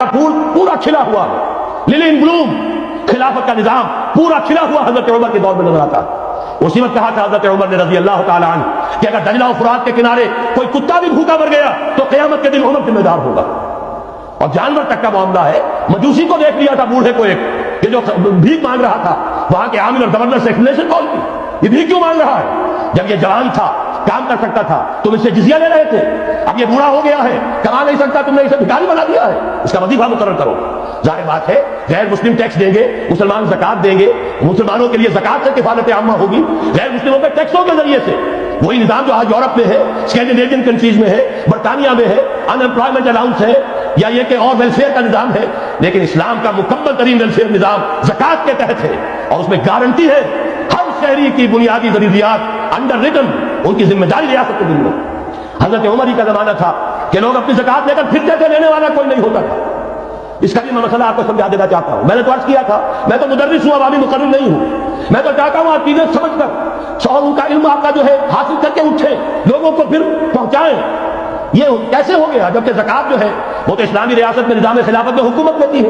پورا کھلا ہوا للی ان بلوم خلافت کا نظام پورا کھلا ہوا حضرت عمر کے دور میں نظر آتا. اسی وقت کہا تھا حضرت عمر نے رضی اللہ تعالی عنہ کہ اگر دجلہ و فرات کے کنارے کوئی کتا بھی بھوکا مر گیا تو قیامت کے دن عمر ذمہ دار ہوگا. اور جانور تک کا معاملہ ہے. مجوسی کو دیکھ لیا تھا بوڑھے کو ایک کہ جو بھیک مانگ رہا تھا, وہاں کے عامل اور گورنر سے ایکسپلینیشن کال کی, یہ بھیک کیوں مانگ رہا ہے؟ جب یہ جوان تھا, کام کر سکتا تھا, تم اس سے جزیہ لے رہے تھے. اب یہ بوڑھا ہو گیا ہے, کما نہیں سکتا, تم نے اسے بھکاری بنا دیا ہے, اس کا وظیفہ مقرر کرو. ظاہر بات ہے غیر مسلم ٹیکس دیں گے, مسلمان زکات دیں گے, مسلمانوں کے لیے زکات سے کفالت عامہ ہوگی, غیر مسلموں کے ٹیکسوں کے ذریعے سے. وہی نظام جو آج یورپ میں ہے, اسکینڈینیوین کنٹریز میں ہے, برطانیہ میں ہے, ان امپلائمنٹ الاؤنس ہے, یا یہ کہ اور ویلفیئر کا نظام ہے. لیکن اسلام کا مکمل ترین ویلفیئر نظام زکات کے تحت ہے, اور اس میں گارنٹی ہے ہر شہری کی بنیادی ضروریات انڈر ریٹن, ان کی ذمہ داری ریاست کے دل میں. حضرت عمر ہی کا زمانہ تھا کہ لوگ اپنی زکات لے کر پھرتے تھے, لینے والا کوئی نہیں ہوتا تھا. اس کا بھی میں مسئلہ آپ کو سمجھا دینا چاہتا ہوں. میں نے تو عرض کیا تھا, میں تو مدرس ہوں, عوامی مقرر نہیں ہوں. میں تو چاہتا ہوں آپ چیزیں سمجھ کر شعور کا علم آپ کا جو ہے حاصل کر کے اٹھیں, لوگوں کو پھر پہنچائیں. یہ کیسے ہو گیا جبکہ زکات جو ہے وہ تو اسلامی ریاست میں نظام خلافت میں حکومت ہوتی ہے؟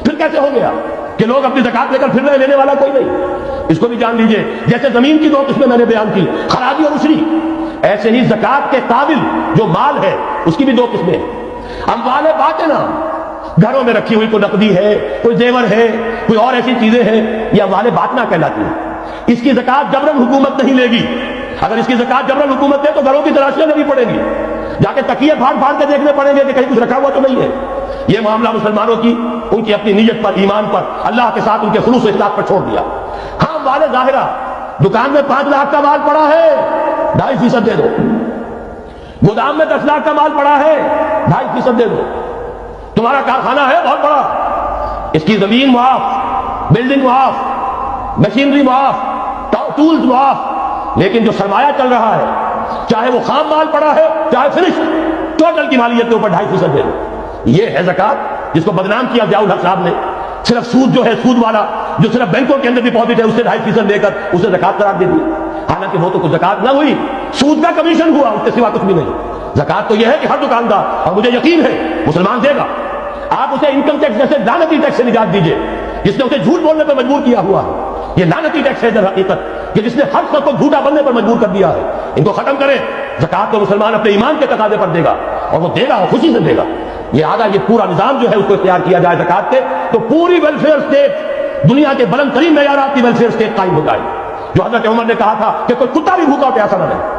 پھر کیسے ہو گیا کہ لوگ اپنی زکات لے کر پھر رہے, لینے والا کوئی نہیں؟ اس کو بھی جان لیجئے. جیسے زمین کی دو قسمیں میں نے بیان کی, خراجی اور عشری, ایسے ہی زکات کے قابل جو مال ہے اس کی بھی دو قسمیں ہیں. اموال باطنہ, گھروں میں رکھی ہوئی کوئی نقدی ہے, کوئی زیور ہے, کوئی اور ایسی چیزیں ہیں, یہ اموال باطنہ کہلاتی ہیں. اس کی زکات جبراً حکومت نہیں لے گی. اگر اس کی زکات جبراً حکومت دے تو گھروں کی تلاشیاں لگی پڑیں گی, جا کے تکیے پھاڑ پھاڑ کے دیکھنے پڑیں گے کہ کہیں کچھ رکھا ہوا تو نہیں ہے. یہ معاملہ مسلمانوں کی ان کی اپنی نیت پر, ایمان پر, اللہ کے ساتھ ان کے خلوص و اخلاص پر چھوڑ دیا. ہاں مال ظاہرہ, دکان میں 5 لاکھ کا مال پڑا ہے, 2.5% دے دو. گودام میں 10 لاکھ کا مال پڑا ہے, 2.5% دے دو. تمہارا کارخانہ ہے بہت بڑا, اس کی زمین معاف, بلڈنگ معاف, مشینری معاف, ٹولز معاف, لیکن جو سرمایہ چل رہا ہے, چاہے وہ خام مال پڑا ہے چاہے فنش, ٹوٹل کی مالیت کے اوپر 2.5% دے دو. یہ ہے زکات, جس کو بدنام کیا ضیاء الحق صاحب نے. صرف سود جو ہے, سود والا جو صرف بینکوں کے اندر ڈپازٹ ہے, اس سے 2.5% لے کر اسے زکات قرار دے دی. حالانکہ وہ تو کچھ زکات نہ ہوئی, سود کا کمیشن ہوا, اس کے سوا کچھ بھی نہیں. زکات تو یہ ہے کہ ہر دکاندار, اور مجھے یقین ہے مسلمان دے گا. آپ اسے انکم ٹیکس جیسے لعنتی ٹیکس سے نجات دیجئے, جس نے اسے جھوٹ بولنے پر مجبور کیا ہوا ہے. یہ لعنتی ٹیکس ہے در حقیقت کہ جس نے ہر شخص کو جھوٹا بننے پر مجبور کر دیا ہے. ان کو ختم کریں. زکات تو مسلمان اپنے ایمان کے تقاضے پر دے گا, اور وہ دے گا, اور خوشی سے دے گا. یہ پورا نظام جو ہے اس کو اختیار کیا جائے زکات کے, تو پوری ویلفیئر اسٹیٹ, دنیا کے بلند ترین معیارات کی ویلفیئر اسٹیٹ قائم ہو جائے. جو حضرت عمر نے کہا تھا کہ کوئی کتا بھی بھوکا پیاسا نہ رہے.